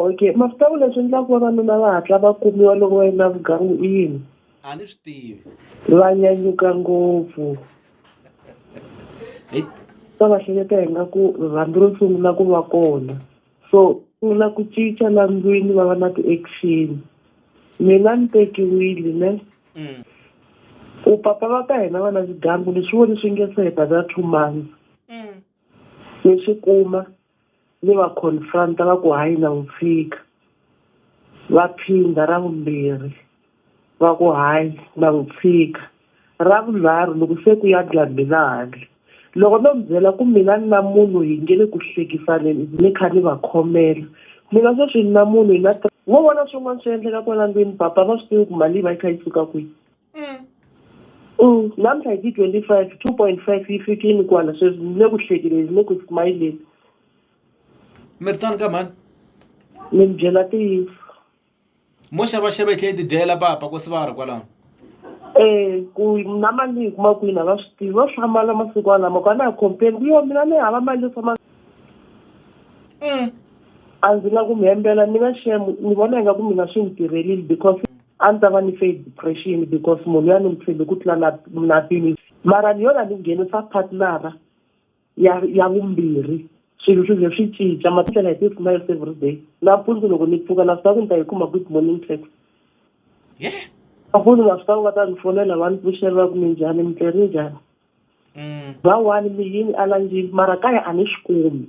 okay mafuta ku leswi endlaku vavanuna va hatla va kumiwa loko va endla vugangu i yini a ni swi tivi va nyanyuka ngopfu va va hleketa hi nga ku rhambi ro sungula ku va kona so sungula ku cinca la ndlwini va va na ti-action mina ni tekiwile ne ku papa va ka hina va na swigangu leswi voni swi nge se heta ka 2 months ni swi kuma ni va confront-a va ku hayi na n'wi tshika va phinda ra vumbirhi va ku hayi na n'wi tshika ra vunharhu loko se ku ya dlambela handle loko no mi byela ku mina ni na munhu hi nge le ku hlekisaneni ni kha ni va khomela mina sweswi ni na munhu hi na wo vona swin'wana swi endleka kwala ndlwini papa va swi tivi ku mali yi va yi kha yi suka kwihi namuntlha hi ti-25 2.5 yi fikini kwala sweswi ni le ku hlekeleni ni le ku smayileni mi ri tani ka mani ni mi byela ntiyiso mo xavaxava yi tlhela yi tidyela papa ku se va ha ri kwalano ku na mali yi kuma kwini a va swi tivi va swi hambana masiku alama ku a na ha compeni ku yo mina ni hava mali yo tshama a ndzi nga ku mi hembela mina shemu ni vona ingaku mina swi ni tirhelile because a ni ta va ni fe depression because munhu ya ni mi tshembe ku tlula na pini mara ni yona ni nghenisa partnera ya vumbirhi swilo swi ze swi cinca matindlela hi ti-smiles every day nampundzu loko ni pfuka na swi tiva ku ni ta yi kuma good morning text nampundzu na swi tiva ku va ta ni fonela va ni pfuxela ku minjhani mi tleri njhani va one mi yini alanjini mara kaya a ni swi kumi